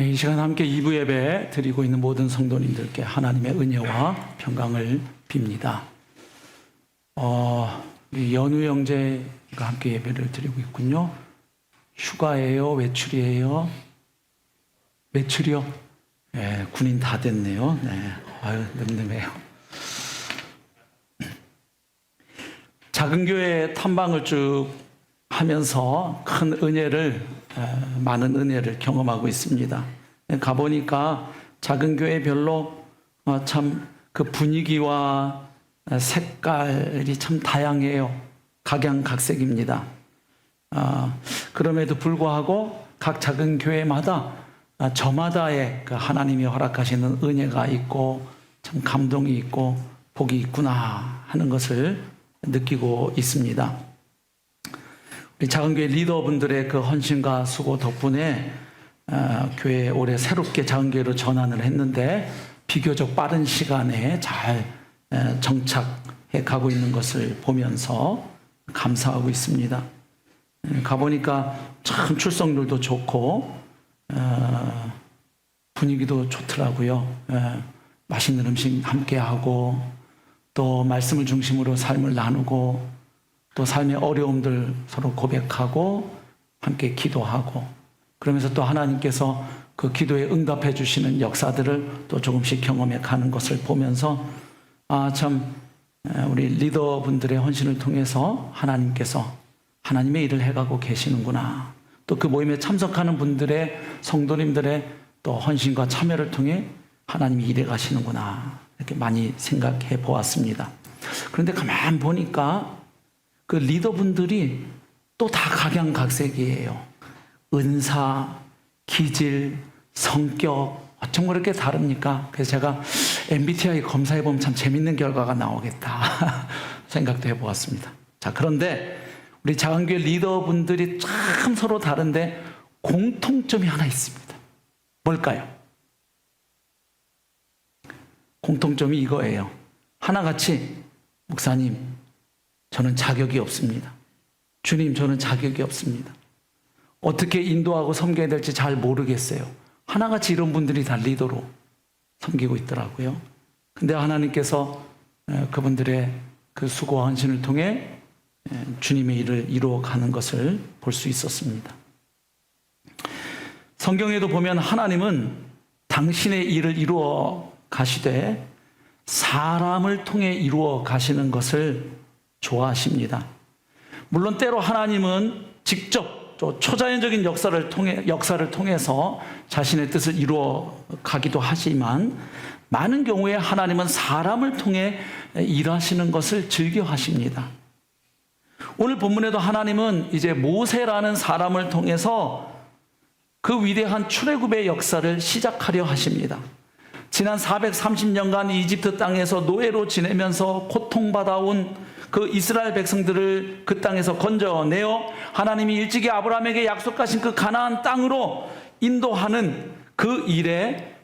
이 시간 함께 2부 예배 드리고 있는 모든 성도님들께 하나님의 은혜와 평강을 빕니다. 연우 형제가 함께 예배를 드리고 있군요. 휴가예요? 외출이에요? 외출이요? 네, 군인 다 됐네요. 네, 아유, 늠름해요. 작은 교회 탐방을 쭉 하면서 큰 은혜를, 많은 은혜를 경험하고 있습니다. 가보니까 작은 교회별로 참 그 분위기와 색깔이 참 다양해요. 각양각색입니다. 그럼에도 불구하고 각 작은 교회마다 저마다의 그 하나님이 허락하시는 은혜가 있고 참 감동이 있고 복이 있구나 하는 것을 느끼고 있습니다. 우리 작은 교회 리더분들의 그 헌신과 수고 덕분에 교회 올해 새롭게 작은 교회로 전환을 했는데 비교적 빠른 시간에 잘 정착해 가고 있는 것을 보면서 감사하고 있습니다. 가보니까 참 출석률도 좋고 분위기도 좋더라고요. 맛있는 음식 함께하고 또 말씀을 중심으로 삶을 나누고 또 삶의 어려움들 서로 고백하고 함께 기도하고 그러면서 또 하나님께서 그 기도에 응답해 주시는 역사들을 또 조금씩 경험해 가는 것을 보면서 참 우리 리더분들의 헌신을 통해서 하나님께서 하나님의 일을 해가고 계시는구나. 또 그 모임에 참석하는 분들의 성도님들의 또 헌신과 참여를 통해 하나님이 일해 가시는구나. 이렇게 많이 생각해 보았습니다. 그런데 가만 보니까 그 리더분들이 또 다 각양각색이에요. 은사, 기질, 성격 어쩜 그렇게 다릅니까? 그래서 제가 MBTI 검사해보면 참 재밌는 결과가 나오겠다 생각도 해보았습니다. 자, 그런데 우리 작은교회 리더분들이 참 서로 다른데 공통점이 하나 있습니다. 뭘까요? 공통점이 이거예요. 하나같이 목사님, 저는 자격이 없습니다. 주님, 저는 자격이 없습니다. 어떻게 인도하고 섬겨야 될지 잘 모르겠어요. 하나같이 이런 분들이 다 리더로 섬기고 있더라고요. 근데 하나님께서 그분들의 그 수고와 헌신을 통해 주님의 일을 이루어가는 것을 볼 수 있었습니다. 성경에도 보면 하나님은 당신의 일을 이루어 가시되 사람을 통해 이루어 가시는 것을 좋아하십니다. 물론 때로 하나님은 직접 초자연적인 역사를 통해서 자신의 뜻을 이루어 가기도 하지만 많은 경우에 하나님은 사람을 통해 일하시는 것을 즐겨 하십니다. 오늘 본문에도 하나님은 이제 모세라는 사람을 통해서 그 위대한 출애굽의 역사를 시작하려 하십니다. 지난 430년간 이집트 땅에서 노예로 지내면서 고통받아온 그 이스라엘 백성들을 그 땅에서 건져내어 하나님이 일찍이 아브라함에게 약속하신 그 가나안 땅으로 인도하는 그 일에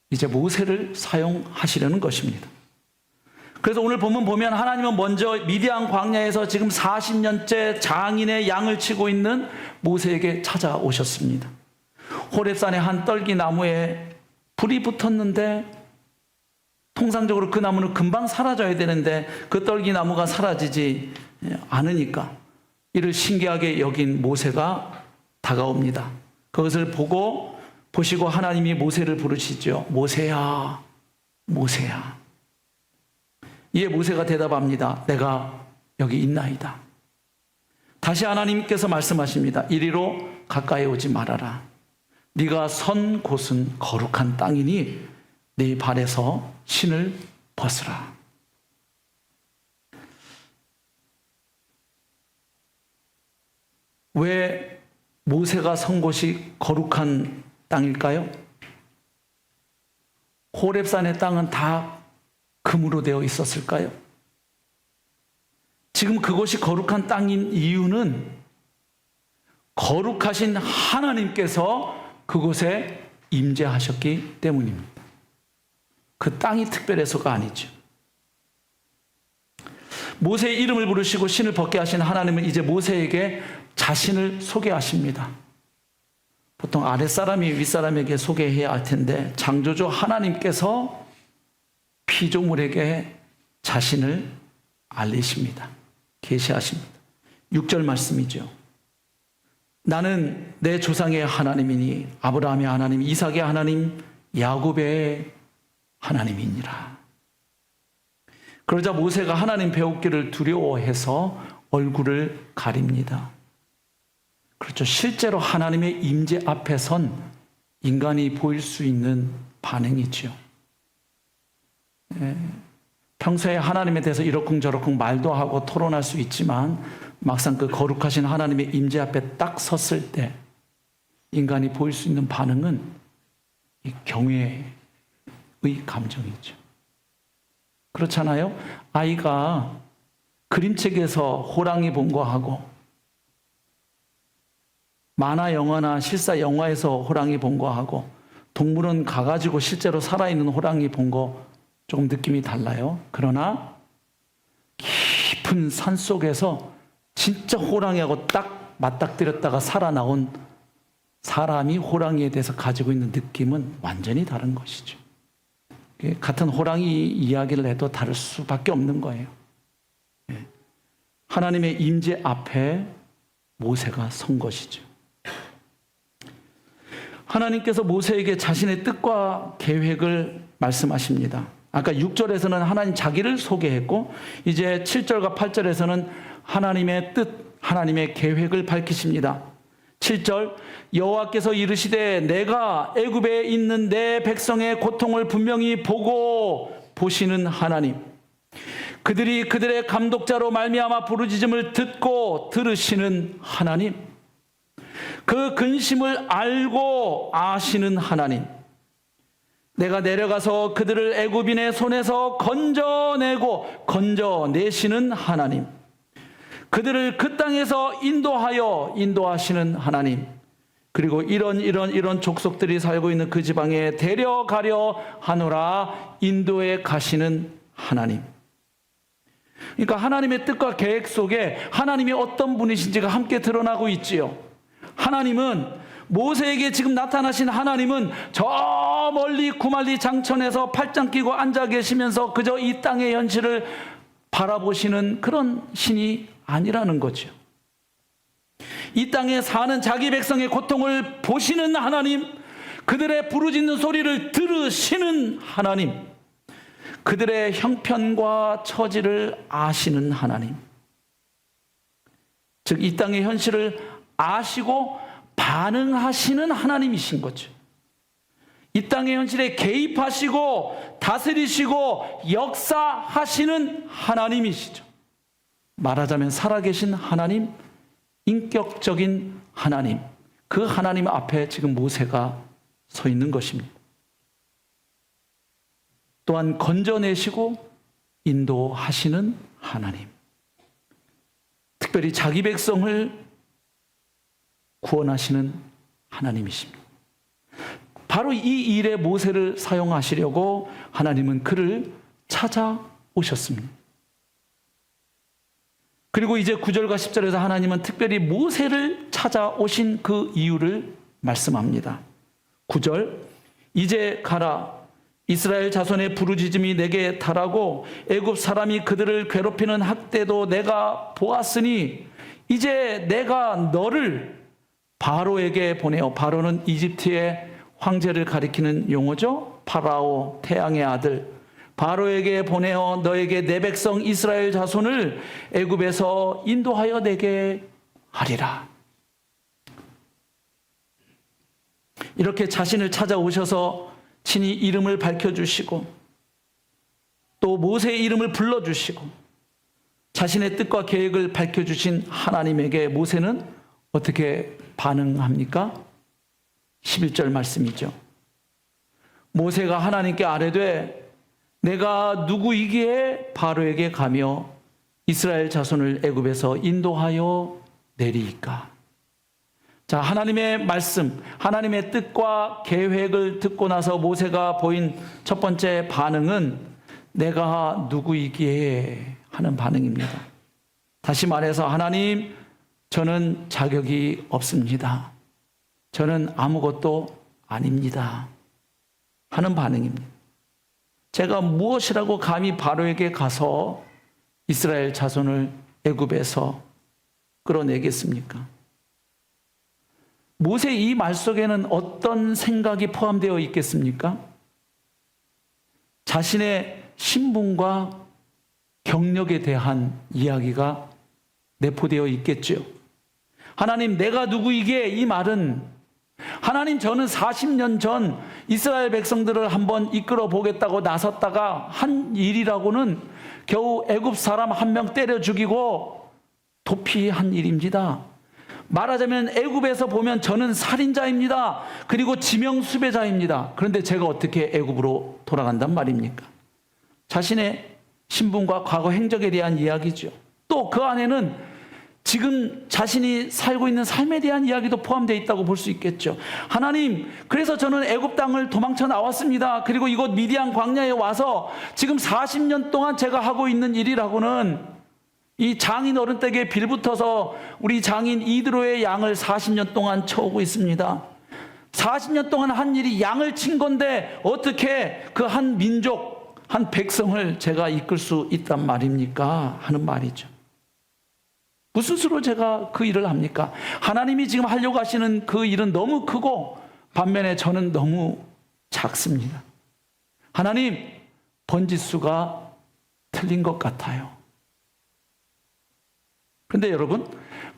이제 모세를 사용하시려는 것입니다. 그래서 오늘 본문 보면 하나님은 먼저 미디안 광야에서 지금 40년째 장인의 양을 치고 있는 모세에게 찾아오셨습니다. 호렙산의 한 떨기 나무에 불이 붙었는데 통상적으로 그 나무는 금방 사라져야 되는데 그 떨기 나무가 사라지지 않으니까 이를 신기하게 여긴 모세가 다가옵니다. 그것을 보시고 하나님이 모세를 부르시죠. 모세야, 모세야. 이에 모세가 대답합니다. 내가 여기 있나이다. 다시 하나님께서 말씀하십니다. 이리로 가까이 오지 말아라. 네가 선 곳은 거룩한 땅이니 네 발에서 신을 벗으라. 왜 모세가 선 곳이 거룩한 땅일까요? 호렙산의 땅은 다 금으로 되어 있었을까요? 지금 그곳이 거룩한 땅인 이유는 거룩하신 하나님께서 그곳에 임재하셨기 때문입니다. 그 땅이 특별해서가 아니죠. 모세의 이름을 부르시고 신을 벗게 하신 하나님은 이제 모세에게 자신을 소개하십니다. 보통 아랫사람이 윗사람에게 소개해야 할 텐데 창조주 하나님께서 피조물에게 자신을 알리십니다. 계시하십니다. 6절 말씀이죠. 나는 내 조상의 하나님이니 아브라함의 하나님, 이삭의 하나님, 야곱의 하나님이니라. 그러자 모세가 하나님 배우기를 두려워해서 얼굴을 가립니다. 그렇죠. 실제로 하나님의 임재 앞에 선 인간이 보일 수 있는 반응이죠. 평소에 하나님에 대해서 이러쿵저러쿵 말도 하고 토론할 수 있지만 막상 그 거룩하신 하나님의 임재 앞에 딱 섰을 때 인간이 보일 수 있는 반응은 이 경외의 감정이죠. 그렇잖아요. 아이가 그림책에서 호랑이 본 거하고 만화 영화나 실사 영화에서 호랑이 본 거하고 동물원 가가지고 실제로 살아있는 호랑이 본 거 조금 느낌이 달라요. 그러나 깊은 산 속에서 진짜 호랑이하고 딱 맞닥뜨렸다가 살아나온 사람이 호랑이에 대해서 가지고 있는 느낌은 완전히 다른 것이죠. 같은 호랑이 이야기를 해도 다를 수밖에 없는 거예요. 하나님의 임재 앞에 모세가 선 것이죠. 하나님께서 모세에게 자신의 뜻과 계획을 말씀하십니다. 아까 6절에서는 하나님 자기를 소개했고 이제 7절과 8절에서는 하나님의 뜻, 하나님의 계획을 밝히십니다. 7절 여호와께서 이르시되 내가 애굽에 있는 내 백성의 고통을 분명히 보고 보시는 하나님, 그들이 그들의 감독자로 말미암아 부르짖음을 듣고 들으시는 하나님, 그 근심을 알고 아시는 하나님, 내가 내려가서 그들을 애굽인의 손에서 건져내고 건져내시는 하나님, 그들을 그 땅에서 인도하시는 하나님, 그리고 이런 족속들이 살고 있는 그 지방에 데려가려 하노라 인도에 가시는 하나님. 그러니까 하나님의 뜻과 계획 속에 하나님이 어떤 분이신지가 함께 드러나고 있지요. 하나님은 모세에게 지금 나타나신 하나님은 저 멀리 구말리 장천에서 팔짱 끼고 앉아 계시면서 그저 이 땅의 현실을 바라보시는 그런 신이 아니라는 거죠. 이 땅에 사는 자기 백성의 고통을 보시는 하나님, 그들의 부르짖는 소리를 들으시는 하나님, 그들의 형편과 처지를 아시는 하나님, 즉 이 땅의 현실을 아시고 반응하시는 하나님이신 거죠. 이 땅의 현실에 개입하시고 다스리시고 역사하시는 하나님이시죠. 말하자면 살아계신 하나님, 인격적인 하나님, 그 하나님 앞에 지금 모세가 서 있는 것입니다. 또한 건져내시고 인도하시는 하나님, 특별히 자기 백성을 구원하시는 하나님이십니다. 바로 이 일에 모세를 사용하시려고 하나님은 그를 찾아오셨습니다. 그리고 이제 9절과 10절에서 하나님은 특별히 모세를 찾아오신 그 이유를 말씀합니다. 9절, 이제 가라. 이스라엘 자손의 부르짖음이 내게 달하고 애굽 사람이 그들을 괴롭히는 학대도 내가 보았으니 이제 내가 너를 바로에게 보내어. 바로는 이집트의 황제를 가리키는 용어죠. 파라오, 태양의 아들. 바로에게 보내어 너에게 내 백성 이스라엘 자손을 애굽에서 인도하여 내게 하리라. 이렇게 자신을 찾아오셔서 친히 이름을 밝혀주시고 또 모세의 이름을 불러주시고 자신의 뜻과 계획을 밝혀주신 하나님에게 모세는 어떻게 반응합니까? 11절 말씀이죠. 모세가 하나님께 아뢰되 내가 누구이기에 바로에게 가며 이스라엘 자손을 애굽에서 인도하여 내리이까. 자, 하나님의 말씀, 하나님의 뜻과 계획을 듣고 나서 모세가 보인 첫 번째 반응은 내가 누구이기에 하는 반응입니다. 다시 말해서 하나님, 저는 자격이 없습니다. 저는 아무것도 아닙니다 하는 반응입니다. 제가 무엇이라고 감히 바로에게 가서 이스라엘 자손을 애굽에서 끌어내겠습니까? 모세의 이 말 속에는 어떤 생각이 포함되어 있겠습니까? 자신의 신분과 경력에 대한 이야기가 내포되어 있겠죠. 하나님, 내가 누구이게? 이 말은 하나님, 저는 40년 전 이스라엘 백성들을 한번 이끌어 보겠다고 나섰다가 한 일이라고는 겨우 애굽 사람 한 명 때려 죽이고 도피한 일입니다. 말하자면 애굽에서 보면 저는 살인자입니다. 그리고 지명 수배자입니다. 그런데 제가 어떻게 애굽으로 돌아간단 말입니까? 자신의 신분과 과거 행적에 대한 이야기죠. 또 그 안에는 지금 자신이 살고 있는 삶에 대한 이야기도 포함되어 있다고 볼 수 있겠죠. 하나님, 그래서 저는 애굽 땅을 도망쳐 나왔습니다. 그리고 이곳 미디안 광야에 와서 지금 40년 동안 제가 하고 있는 일이라고는 이 장인 어른 댁에 빌붙어서 우리 장인 이드로의 양을 40년 동안 쳐오고 있습니다. 40년 동안 한 일이 양을 친 건데 어떻게 그 한 민족, 한 백성을 제가 이끌 수 있단 말입니까? 하는 말이죠. 무슨 수로 제가 그 일을 합니까? 하나님이 지금 하려고 하시는 그 일은 너무 크고 반면에 저는 너무 작습니다. 하나님, 번지수가 틀린 것 같아요. 그런데 여러분,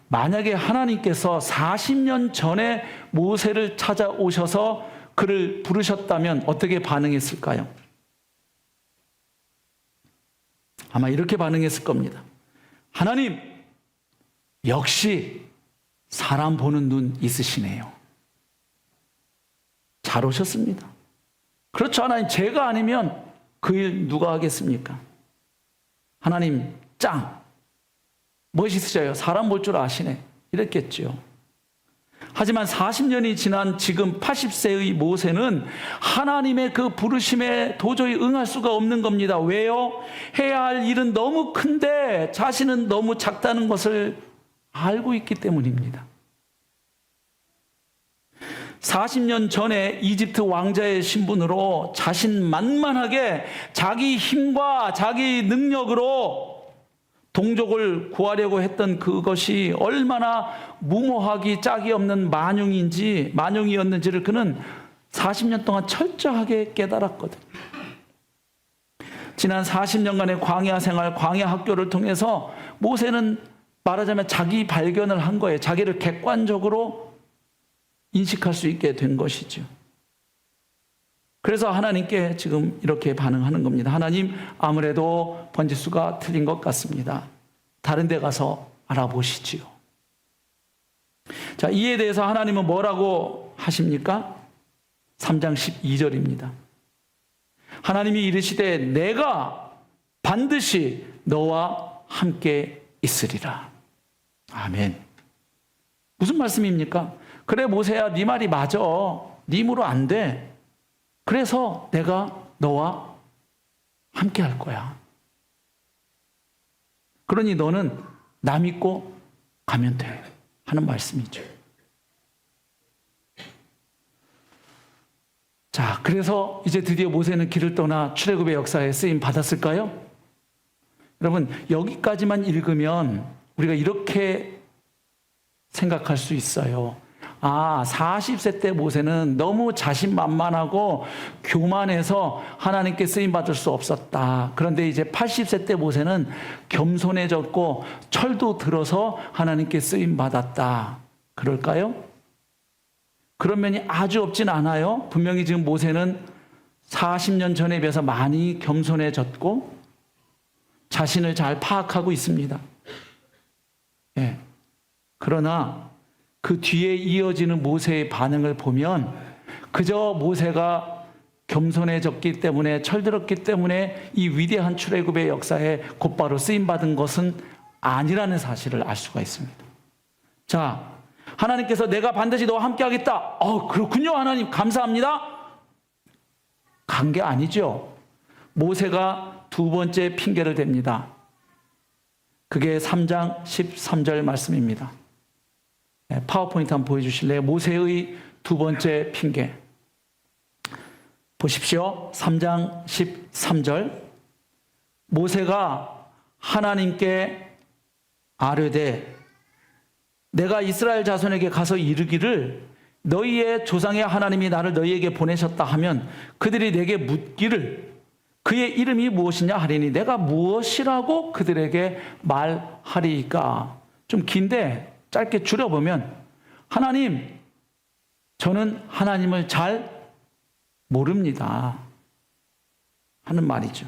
만약에 하나님께서 40년 전에 모세를 찾아오셔서 그를 부르셨다면 어떻게 반응했을까요? 아마 이렇게 반응했을 겁니다. 하나님, 역시 사람 보는 눈 있으시네요. 잘 오셨습니다. 그렇죠, 하나님. 제가 아니면 그 일 누가 하겠습니까? 하나님, 짱! 멋있으셔요. 사람 볼 줄 아시네. 이랬겠죠. 하지만 40년이 지난 지금 80세의 모세는 하나님의 그 부르심에 도저히 응할 수가 없는 겁니다. 왜요? 해야 할 일은 너무 큰데 자신은 너무 작다는 것을 알고 있기 때문입니다. 40년 전에 이집트 왕자의 신분으로 자신만만하게 자기 힘과 자기 능력으로 동족을 구하려고 했던 그것이 얼마나 무모하기 짝이 없는 만용이었는지를 그는 40년 동안 철저하게 깨달았거든요. 지난 40년간의 광야 생활, 광야 학교를 통해서 모세는 말하자면 자기 발견을 한 거예요. 자기를 객관적으로 인식할 수 있게 된 것이죠. 그래서 하나님께 지금 이렇게 반응하는 겁니다. 하나님, 아무래도 번지수가 틀린 것 같습니다. 다른 데 가서 알아보시지요. 자, 이에 대해서 하나님은 뭐라고 하십니까? 3장 12절입니다. 하나님이 이르시되 내가 반드시 너와 함께 있으리라. 아멘. 무슨 말씀입니까? 그래, 모세야, 네 말이 맞아. 네 힘으로 안 돼. 그래서 내가 너와 함께 할 거야. 그러니 너는 나 믿고 가면 돼. 하는 말씀이죠. 자, 그래서 이제 드디어 모세는 길을 떠나 출애굽의 역사에 쓰임 받았을까요? 여러분, 여기까지만 읽으면 우리가 이렇게 생각할 수 있어요. 40세 때 모세는 너무 자신만만하고 교만해서 하나님께 쓰임받을 수 없었다. 그런데 이제 80세 때 모세는 겸손해졌고 철도 들어서 하나님께 쓰임받았다. 그럴까요? 그런 면이 아주 없진 않아요. 분명히 지금 모세는 40년 전에 비해서 많이 겸손해졌고 자신을 잘 파악하고 있습니다. 예. 그러나 그 뒤에 이어지는 모세의 반응을 보면 그저 모세가 겸손해졌기 때문에 철들었기 때문에 이 위대한 출애굽의 역사에 곧바로 쓰임받은 것은 아니라는 사실을 알 수가 있습니다. 자, 하나님께서 내가 반드시 너와 함께 하겠다. 그렇군요, 하나님. 감사합니다. 간 게 아니죠. 모세가 두 번째 핑계를 댑니다. 그게 3장 13절 말씀입니다. 파워포인트 한번 보여주실래요? 모세의 두 번째 핑계. 보십시오. 3장 13절. 모세가 하나님께 아뢰되 내가 이스라엘 자손에게 가서 이르기를 너희의 조상의 하나님이 나를 너희에게 보내셨다 하면 그들이 내게 묻기를 그의 이름이 무엇이냐 하리니 내가 무엇이라고 그들에게 말하리이까. 좀 긴데 짧게 줄여보면 하나님, 저는 하나님을 잘 모릅니다 하는 말이죠.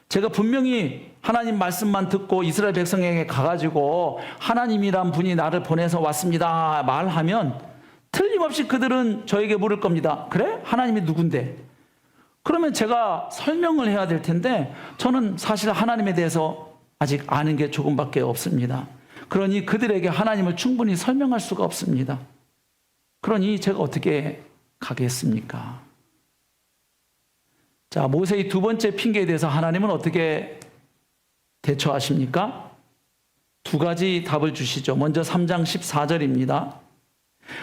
제가 분명히 하나님 말씀만 듣고 이스라엘 백성에게 가가지고 하나님이란 분이 나를 보내서 왔습니다 말하면 틀림없이 그들은 저에게 물을 겁니다. 그래? 하나님이 누군데? 그러면 제가 설명을 해야 될 텐데 저는 사실 하나님에 대해서 아직 아는 게 조금밖에 없습니다. 그러니 그들에게 하나님을 충분히 설명할 수가 없습니다. 그러니 제가 어떻게 가겠습니까? 자, 모세의 두 번째 핑계에 대해서 하나님은 어떻게 대처하십니까? 두 가지 답을 주시죠. 먼저 3장 14절입니다.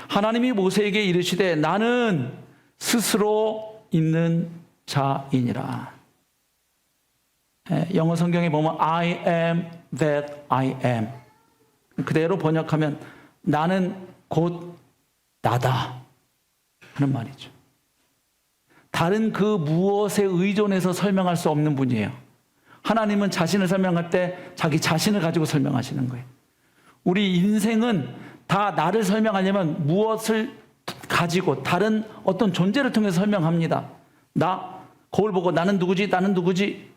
하나님이 모세에게 이르시되 나는 스스로 있는 자이니라. 영어 성경에 보면 I am that I am. 그대로 번역하면 나는 곧 나다 하는 말이죠. 다른 그 무엇에 의존해서 설명할 수 없는 분이에요. 하나님은 자신을 설명할 때 자기 자신을 가지고 설명하시는 거예요. 우리 인생은 다 나를 설명하려면 무엇을 가지고 다른 어떤 존재를 통해서 설명합니다. 나 거울 보고 나는 누구지? 나는 누구지?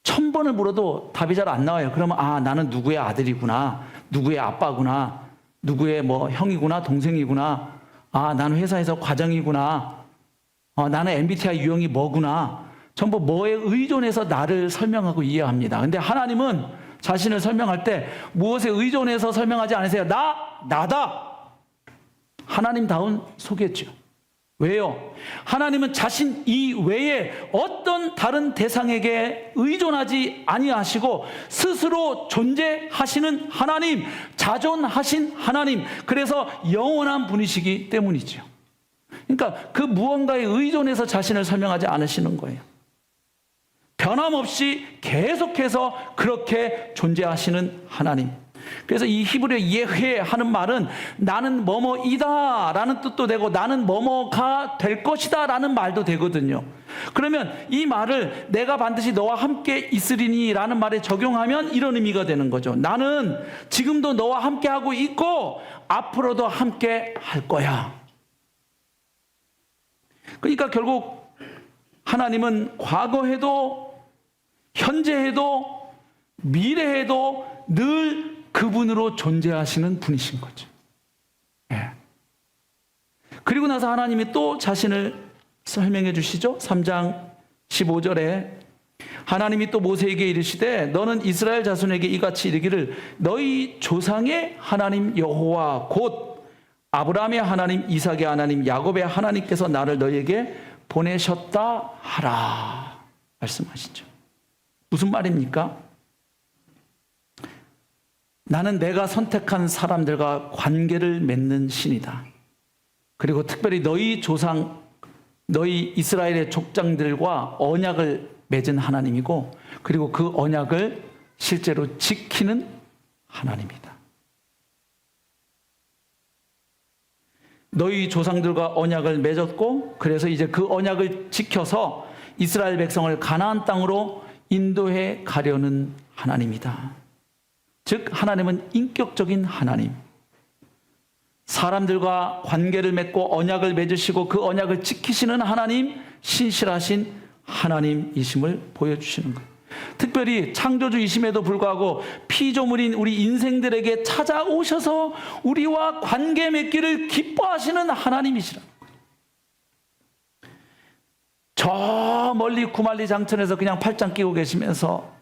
1000번을 물어도 답이 잘 안 나와요. 그러면 나는 누구의 아들이구나, 누구의 아빠구나, 누구의 형이구나, 동생이구나, 나는 회사에서 과장이구나, 나는 MBTI 유형이 뭐구나. 전부 뭐에 의존해서 나를 설명하고 이해합니다. 근데 하나님은 자신을 설명할 때 무엇에 의존해서 설명하지 않으세요. 나다. 하나님다운 소개죠. 왜요? 하나님은 자신 이외에 어떤 다른 대상에게 의존하지 아니하시고 스스로 존재하시는 하나님, 자존하신 하나님, 그래서 영원한 분이시기 때문이죠. 그러니까 그 무언가에 의존해서 자신을 설명하지 않으시는 거예요. 변함없이 계속해서 그렇게 존재하시는 하나님. 그래서 이 히브리어 예훼 하는 말은 나는 뭐뭐이다 라는 뜻도 되고 나는 뭐뭐가 될 것이다 라는 말도 되거든요. 그러면 이 말을 내가 반드시 너와 함께 있으리니 라는 말에 적용하면 이런 의미가 되는 거죠. 나는 지금도 너와 함께 하고 있고 앞으로도 함께 할 거야. 그러니까 결국 하나님은 과거에도 현재에도 미래에도 늘 그분으로 존재하시는 분이신 거죠. 예. 그리고 나서 하나님이 또 자신을 설명해 주시죠. 3장 15절에 하나님이 또 모세에게 이르시되 너는 이스라엘 자손에게 이같이 이르기를 너희 조상의 하나님 여호와 곧 아브라함의 하나님, 이삭의 하나님, 야곱의 하나님께서 나를 너희에게 보내셨다 하라 말씀하시죠. 무슨 말입니까? 나는 내가 선택한 사람들과 관계를 맺는 신이다. 그리고 특별히 너희 조상, 너희 이스라엘의 족장들과 언약을 맺은 하나님이고, 그리고 그 언약을 실제로 지키는 하나님이다. 너희 조상들과 언약을 맺었고, 그래서 이제 그 언약을 지켜서 이스라엘 백성을 가나안 땅으로 인도해 가려는 하나님이다. 즉 하나님은 인격적인 하나님, 사람들과 관계를 맺고 언약을 맺으시고 그 언약을 지키시는 하나님, 신실하신 하나님이심을 보여주시는 거예요. 특별히 창조주이심에도 불구하고 피조물인 우리 인생들에게 찾아오셔서 우리와 관계 맺기를 기뻐하시는 하나님이시라. 저 멀리 구말리 장천에서 그냥 팔짱 끼고 계시면서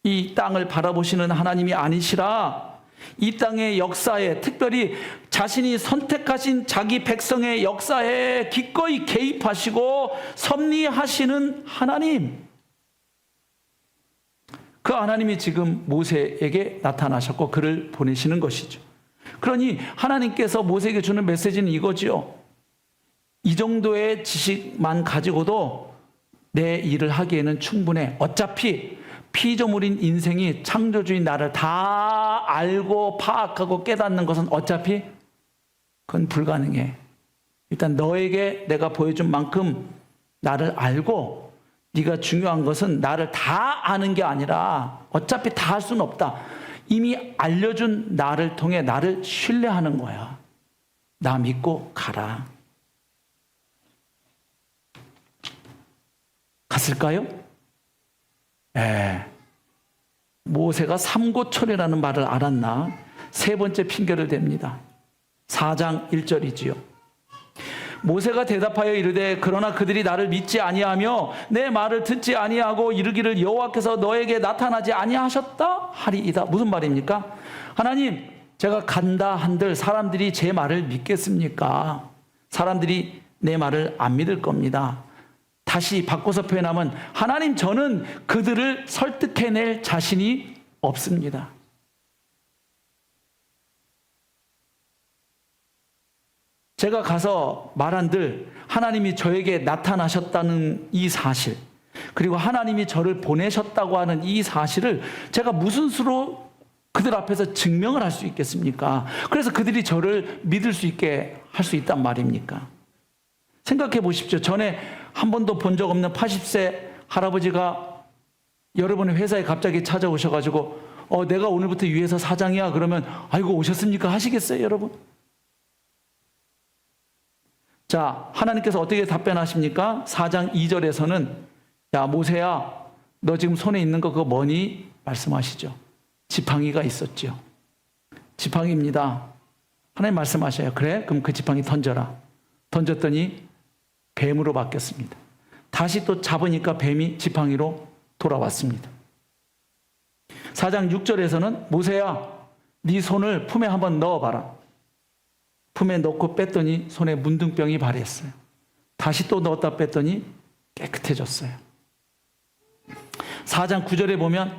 이 땅을 바라보시는 하나님이 아니시라, 이 땅의 역사에, 특별히 자신이 선택하신 자기 백성의 역사에 기꺼이 개입하시고 섭리하시는 하나님, 그 하나님이 지금 모세에게 나타나셨고 그를 보내시는 것이죠. 그러니 하나님께서 모세에게 주는 메시지는 이거지요. 이 정도의 지식만 가지고도 내 일을 하기에는 충분해. 어차피 피조물인 인생이 창조주인 나를 다 알고 파악하고 깨닫는 것은 어차피 그건 불가능해. 일단 너에게 내가 보여준 만큼 나를 알고, 네가 중요한 것은 나를 다 아는 게 아니라 어차피 다 할 수는 없다. 이미 알려준 나를 통해 나를 신뢰하는 거야. 나 믿고 가라. 갔을까요? 모세가 삼고초려라는 말을 알았나? 세 번째 핑계를 댑니다. 4장 1절이지요. 모세가 대답하여 이르되 그러나 그들이 나를 믿지 아니하며 내 말을 듣지 아니하고 이르기를 여호와께서 너에게 나타나지 아니하셨다 하리이다. 무슨 말입니까? 하나님, 제가 간다 한들 사람들이 제 말을 믿겠습니까? 사람들이 내 말을 안 믿을 겁니다. 다시 바꿔서 표현하면, 하나님, 저는 그들을 설득해낼 자신이 없습니다. 제가 가서 말한들 하나님이 저에게 나타나셨다는 이 사실, 그리고 하나님이 저를 보내셨다고 하는 이 사실을 제가 무슨 수로 그들 앞에서 증명을 할 수 있겠습니까? 그래서 그들이 저를 믿을 수 있게 할 수 있단 말입니까? 생각해 보십시오. 전에 한 번도 본 적 없는 80세 할아버지가 여러분의 회사에 갑자기 찾아오셔가지고 내가 오늘부터 이 회사 사장이야. 그러면 아이고 오셨습니까? 하시겠어요, 여러분? 자, 하나님께서 어떻게 답변하십니까? 4장 2절에서는 야, 모세야, 너 지금 손에 있는 거 그거 뭐니? 말씀하시죠. 지팡이가 있었죠. 지팡이입니다. 하나님 말씀하셔요. 그래? 그럼 그 지팡이 던져라. 던졌더니 뱀으로 바뀌었습니다. 다시 또 잡으니까 뱀이 지팡이로 돌아왔습니다. 4장 6절에서는 모세야, 네 손을 품에 한번 넣어봐라. 품에 넣고 뺐더니 손에 문둥병이 발했어요. 다시 또 넣었다 뺐더니 깨끗해졌어요. 4장 9절에 보면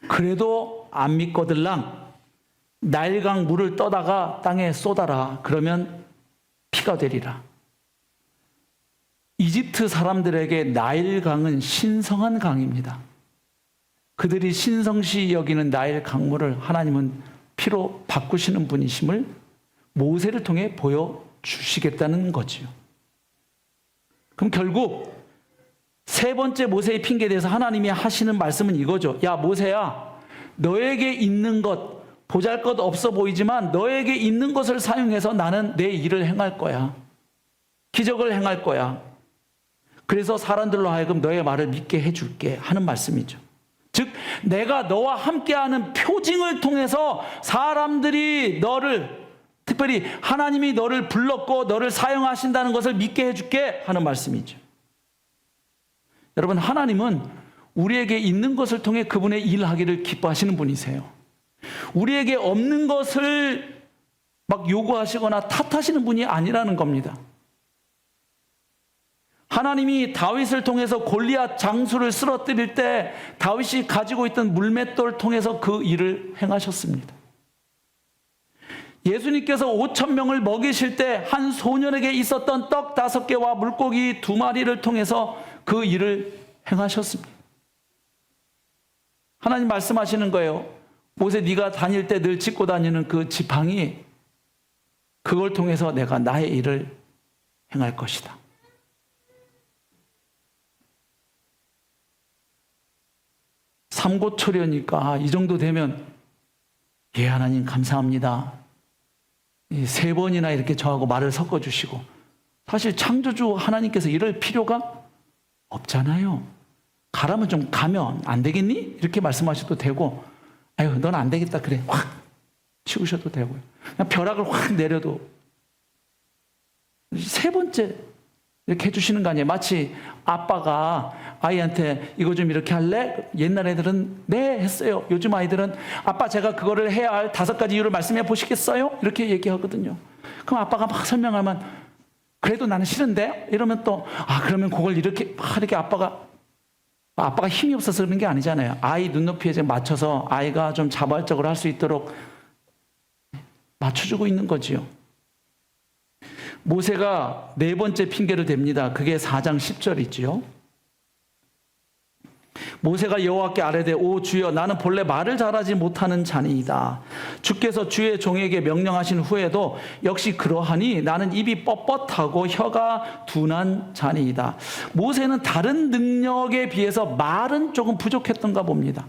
그래도 안 믿거들랑 나일강 물을 떠다가 땅에 쏟아라. 그러면 피가 되리라. 이집트 사람들에게 나일강은 신성한 강입니다. 그들이 신성시 여기는 나일 강물을 하나님은 피로 바꾸시는 분이심을 모세를 통해 보여주시겠다는 거지요. 그럼 결국 세 번째 모세의 핑계에 대해서 하나님이 하시는 말씀은 이거죠. 야, 모세야, 너에게 있는 것, 보잘것 없어 보이지만 너에게 있는 것을 사용해서 나는 내 일을 행할 거야. 기적을 행할 거야. 그래서 사람들로 하여금 너의 말을 믿게 해줄게 하는 말씀이죠. 즉, 내가 너와 함께하는 표징을 통해서 사람들이 너를, 특별히 하나님이 너를 불렀고 너를 사용하신다는 것을 믿게 해줄게 하는 말씀이죠. 여러분, 하나님은 우리에게 있는 것을 통해 그분의 일하기를 기뻐하시는 분이세요. 우리에게 없는 것을 막 요구하시거나 탓하시는 분이 아니라는 겁니다. 하나님이 다윗을 통해서 골리앗 장수를 쓰러뜨릴 때 다윗이 가지고 있던 물맷돌을 통해서 그 일을 행하셨습니다. 예수님께서 5,000명을 먹이실 때 한 소년에게 있었던 떡 5개와 물고기 2마리를 통해서 그 일을 행하셨습니다. 하나님 말씀하시는 거예요. 모세, 네가 다닐 때 늘 짚고 다니는 그 지팡이, 그걸 통해서 내가 나의 일을 행할 것이다. 삼고초려니까 이 정도 되면 예, 하나님 감사합니다. 3번이나 이렇게 저하고 말을 섞어주시고, 사실 창조주 하나님께서 이럴 필요가 없잖아요. 가라면 좀 가면 안 되겠니? 이렇게 말씀하셔도 되고, 아유, 넌 안 되겠다. 그래. 확 치우셔도 되고요. 그냥 벼락을 확 내려도. 세 번째 이렇게 해주시는 거 아니에요? 마치 아빠가 아이한테 이거 좀 이렇게 할래? 옛날 애들은 네 했어요. 요즘 아이들은 아빠 제가 그거를 해야 할 5가지 이유를 말씀해 보시겠어요? 이렇게 얘기하거든요. 그럼 아빠가 막 설명하면 그래도 나는 싫은데? 이러면 또 그러면 그걸 이렇게 아빠가 힘이 없어서 그런 게 아니잖아요. 아이 눈높이에 맞춰서 아이가 좀 자발적으로 할 수 있도록 맞춰주고 있는 거지요. 모세가 네 번째 핑계를 댑니다. 그게 4장 10절이지요. 모세가 여호와께 아뢰되 오 주여 나는 본래 말을 잘하지 못하는 자니이다. 주께서 주의 종에게 명령하신 후에도 역시 그러하니 나는 입이 뻣뻣하고 혀가 둔한 자니이다. 모세는 다른 능력에 비해서 말은 조금 부족했던가 봅니다.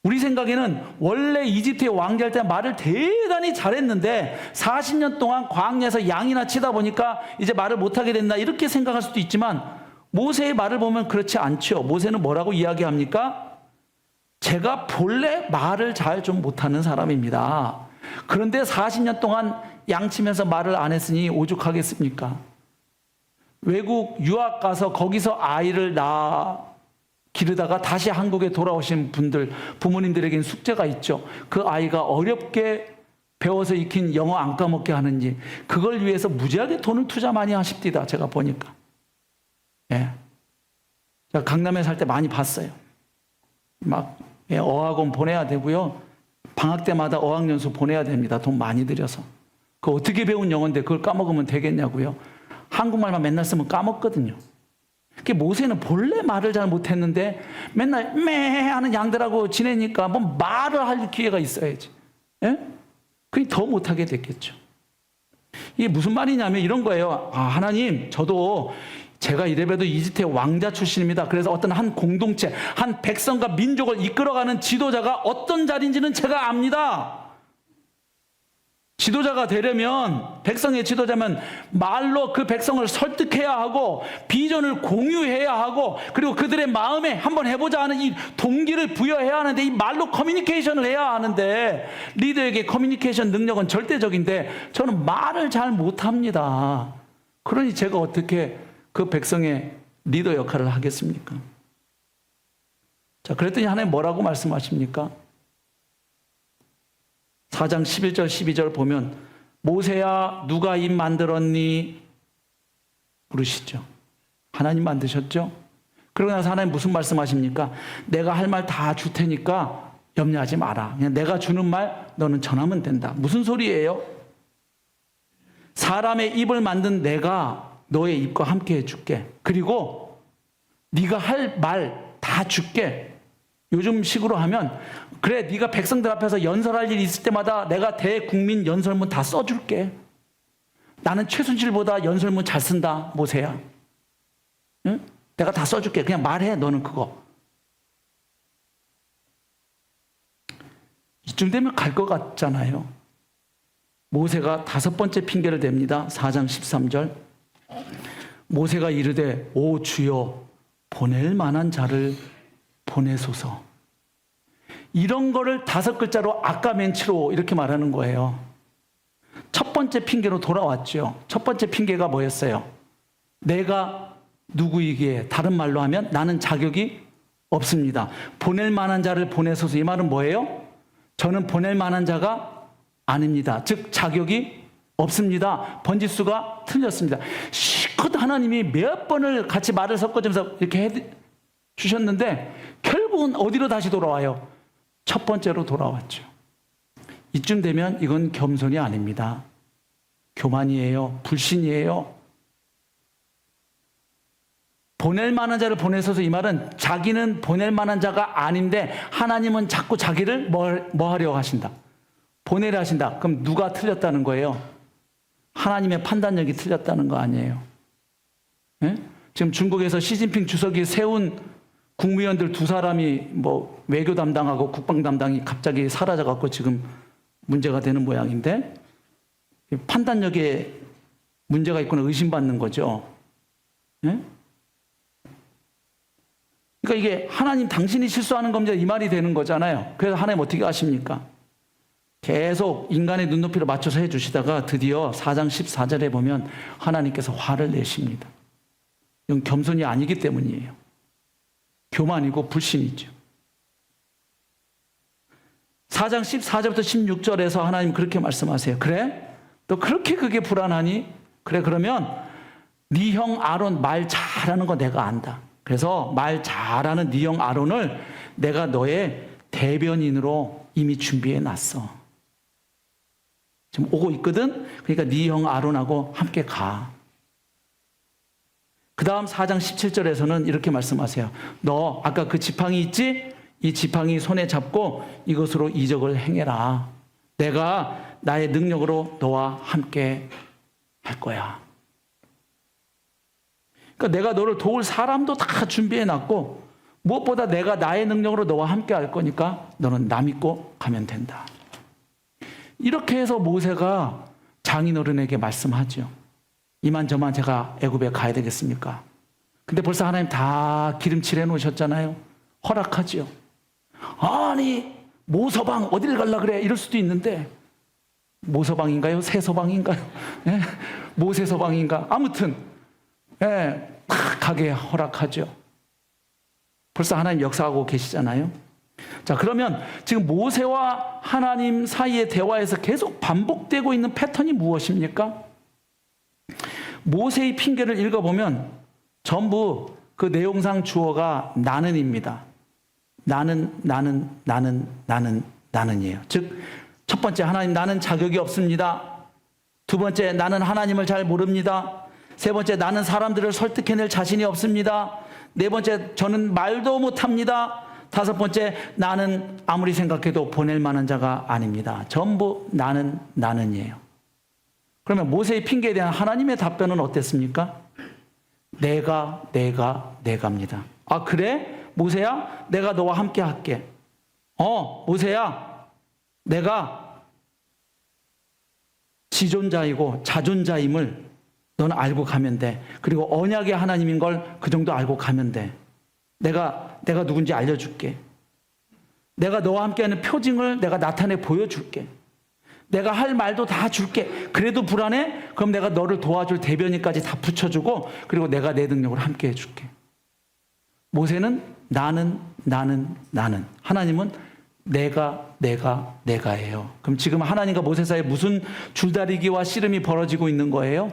우리 생각에는 원래 이집트의 왕자일 때 말을 대단히 잘했는데 40년 동안 광야에서 양이나 치다 보니까 이제 말을 못하게 된다 이렇게 생각할 수도 있지만 모세의 말을 보면 그렇지 않죠. 모세는 뭐라고 이야기합니까? 제가 본래 말을 잘 좀 못하는 사람입니다. 그런데 40년 동안 양치면서 말을 안 했으니 오죽하겠습니까? 외국 유학 가서 거기서 아이를 기르다가 다시 한국에 돌아오신 분들, 부모님들에게는 숙제가 있죠. 그 아이가 어렵게 배워서 익힌 영어 안 까먹게 하는지 그걸 위해서 무지하게 돈을 투자 많이 하십니다. 제가 보니까. 예. 제가 강남에 살 때 많이 봤어요. 어학원 보내야 되고요. 방학 때마다 어학연수 보내야 됩니다. 돈 많이 들여서. 그 어떻게 배운 영어인데 그걸 까먹으면 되겠냐고요. 한국말만 맨날 쓰면 까먹거든요. 모세는 본래 말을 잘 못했는데 맨날 매 하는 양들하고 지내니까 뭐 말을 할 기회가 있어야지. 예? 그게 더 못하게 됐겠죠. 이게 무슨 말이냐면 이런 거예요. 하나님, 저도 제가 이래봬도 이집트의 왕자 출신입니다. 그래서 어떤 한 공동체, 한 백성과 민족을 이끌어가는 지도자가 어떤 자리인지는 제가 압니다. 지도자가 되려면, 백성의 지도자면 말로 그 백성을 설득해야 하고 비전을 공유해야 하고 그리고 그들의 마음에 한번 해보자 하는 이 동기를 부여해야 하는데 이 말로 커뮤니케이션을 해야 하는데 리더에게 커뮤니케이션 능력은 절대적인데 저는 말을 잘 못합니다. 그러니 제가 어떻게 그 백성의 리더 역할을 하겠습니까? 자, 그랬더니 하나님 뭐라고 말씀하십니까? 4장 11절 12절 보면 모세야 누가 입 만들었니? 물으시죠. 하나님 만드셨죠? 그러고 나서 하나님 무슨 말씀하십니까? 내가 할 말 다 줄 테니까 염려하지 마라. 그냥 내가 주는 말 너는 전하면 된다. 무슨 소리예요? 사람의 입을 만든 내가 너의 입과 함께 해줄게. 그리고 네가 할 말 다 줄게. 요즘 식으로 하면 그래 네가 백성들 앞에서 연설할 일이 있을 때마다 내가 대국민 연설문 다 써줄게. 나는 최순실보다 연설문 잘 쓴다 모세야. 응? 내가 다 써줄게. 그냥 말해 너는 그거. 이쯤 되면 갈 것 같잖아요. 모세가 5번째 핑계를 댑니다. 4장 13절 모세가 이르되 오 주여 보낼 만한 자를 보내소서. 이런 거를 5글자로 아까 멘치로 이렇게 말하는 거예요. 첫 번째 핑계로 돌아왔죠. 첫 번째 핑계가 뭐였어요? 내가 누구이기에 다른 말로 하면 나는 자격이 없습니다. 보낼 만한 자를 보내소서. 이 말은 뭐예요? 저는 보낼 만한 자가 아닙니다. 즉 자격이 없습니다. 번지수가 틀렸습니다. 실컷 하나님이 몇 번을 같이 말을 섞어주면서 이렇게 해 주셨는데 결국은 어디로 다시 돌아와요? 첫 번째로 돌아왔죠. 이쯤 되면 이건 겸손이 아닙니다. 교만이에요. 불신이에요. 보낼 만한 자를 보내소서. 이 말은 자기는 보낼 만한 자가 아닌데 하나님은 자꾸 자기를 뭐 하려고 하신다? 보내려 하신다. 그럼 누가 틀렸다는 거예요? 하나님의 판단력이 틀렸다는 거 아니에요? 네? 지금 중국에서 시진핑 주석이 세운 국무위원들 2사람이 뭐 외교 담당하고 국방 담당이 갑자기 사라져갖고 지금 문제가 되는 모양인데 판단력에 문제가 있거나 의심받는 거죠. 네? 그러니까 이게 하나님 당신이 실수하는 겁니다. 이 말이 되는 거잖아요. 그래서 하나님 어떻게 하십니까? 계속 인간의 눈높이를 맞춰서 해주시다가 드디어 4장 14절에 보면 하나님께서 화를 내십니다. 이건 겸손이 아니기 때문이에요. 교만이고 불신이죠. 4장 14절부터 16절에서 하나님 그렇게 말씀하세요. 그래? 너 그렇게 그게 불안하니? 그래 그러면 네 형 아론 말 잘하는 거 내가 안다. 그래서 말 잘하는 네 형 아론을 내가 너의 대변인으로 이미 준비해 놨어. 지금 오고 있거든. 그러니까 네 형 아론하고 함께 가. 그 다음 4장 17절에서는 이렇게 말씀하세요. 너 아까 그 지팡이 있지? 이 지팡이 손에 잡고 이것으로 이적을 행해라. 내가 나의 능력으로 너와 함께 할 거야. 그러니까 내가 너를 도울 사람도 다 준비해 놨고 무엇보다 내가 나의 능력으로 너와 함께 할 거니까 너는 나 믿고 가면 된다. 이렇게 해서 모세가 장인어른에게 말씀하죠. 이만저만 제가 애굽에 가야 되겠습니까? 근데 벌써 하나님 다 기름칠해 놓으셨잖아요. 허락하지요. 아니 모서방 어디를 갈라 그래? 이럴 수도 있는데 모서방인가요? 새서방인가요? 예? 모세서방인가? 아무튼 가게 허락하죠. 벌써 하나님 역사하고 계시잖아요. 자, 그러면 지금 모세와 하나님 사이의 대화에서 계속 반복되고 있는 패턴이 무엇입니까? 모세의 핑계를 읽어보면 전부 그 내용상 주어가 나는입니다. 나는이에요. 즉, 첫 번째, 하나님, 나는 자격이 없습니다. 두 번째, 나는 하나님을 잘 모릅니다. 세 번째, 나는 사람들을 설득해낼 자신이 없습니다. 네 번째, 저는 말도 못합니다. 다섯 번째, 나는 아무리 생각해도 보낼 만한 자가 아닙니다. 전부 나는이에요. 그러면 모세의 핑계에 대한 하나님의 답변은 어땠습니까? 내가입니다. 아, 그래? 모세야, 내가 너와 함께 할게. 모세야, 내가 지존자이고 자존자임을 너는 알고 가면 돼. 그리고 언약의 하나님인 걸 그 정도 알고 가면 돼. 내가 누군지 알려줄게. 내가 너와 함께하는 표징을 내가 나타내 보여줄게. 내가 할 말도 다 줄게. 그래도 불안해? 그럼 내가 너를 도와줄 대변인까지 다 붙여주고 그리고 내가 내 능력으로 함께 해줄게. 모세는 나는. 하나님은 내가예요. 그럼 지금 하나님과 모세 사이에 무슨 줄다리기와 씨름이 벌어지고 있는 거예요?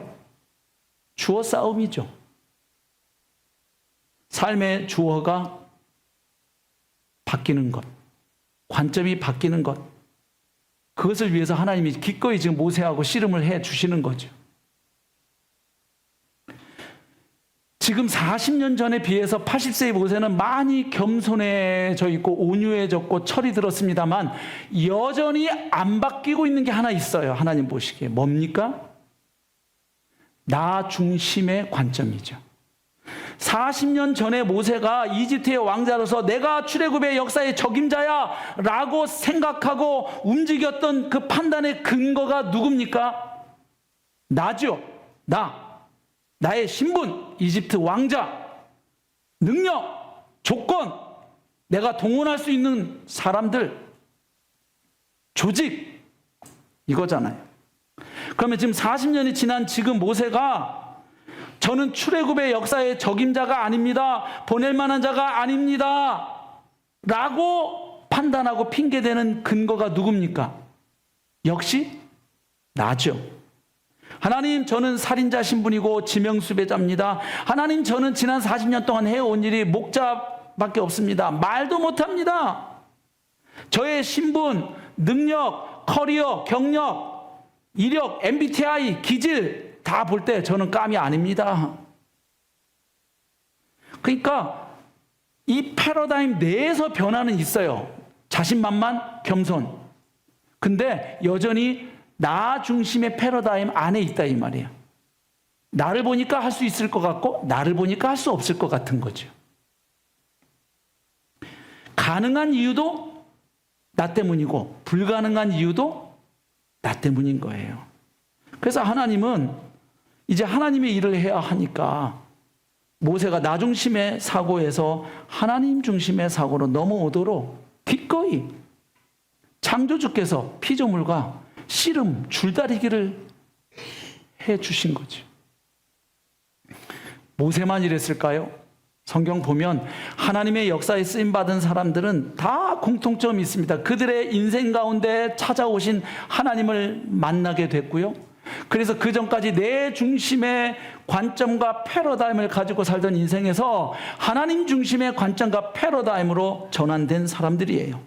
주어 싸움이죠. 삶의 주어가 바뀌는 것, 관점이 바뀌는 것, 그것을 위해서 하나님이 기꺼이 지금 모세하고 씨름을 해 주시는 거죠. 지금 40년 전에 비해서 80세의 모세는 많이 겸손해져 있고 온유해졌고 철이 들었습니다만 여전히 안 바뀌고 있는 게 하나 있어요. 하나님 보시기에. 뭡니까? 나 중심의 관점이죠. 40년 전에 모세가 이집트의 왕자로서 내가 출애굽의 역사의 적임자야 라고 생각하고 움직였던 그 판단의 근거가 누굽니까? 나죠. 나의 신분, 이집트 왕자, 능력, 조건, 내가 동원할 수 있는 사람들, 조직, 이거잖아요. 그러면 지금 40년이 지난 지금 모세가 저는 출애굽의 역사의 적임자가 아닙니다. 보낼 만한 자가 아닙니다. 라고 판단하고 핑계대는 근거가 누굽니까? 역시 나죠. 하나님, 저는 살인자 신분이고 지명수배자입니다. 하나님, 저는 지난 40년 동안 해온 일이 목자밖에 없습니다. 말도 못합니다. 저의 신분, 능력, 커리어, 경력, 이력, MBTI, 기질 다 볼 때 저는 깜이 아닙니다. 그러니까 이 패러다임 내에서 변화는 있어요. 자신만만, 겸손. 근데 여전히 나 중심의 패러다임 안에 있다 이 말이에요. 나를 보니까 할 수 있을 것 같고 나를 보니까 할 수 없을 것 같은 거죠. 가능한 이유도 나 때문이고 불가능한 이유도 나 때문인 거예요. 그래서 하나님은 이제 하나님의 일을 해야 하니까 모세가 나 중심의 사고에서 하나님 중심의 사고로 넘어오도록 기꺼이 창조주께서 피조물과 씨름, 줄다리기를 해 주신 거죠. 모세만 이랬을까요? 성경 보면 하나님의 역사에 쓰임받은 사람들은 다 공통점이 있습니다. 그들의 인생 가운데 찾아오신 하나님을 만나게 됐고요. 그래서 그 전까지 내 중심의 관점과 패러다임을 가지고 살던 인생에서 하나님 중심의 관점과 패러다임으로 전환된 사람들이에요.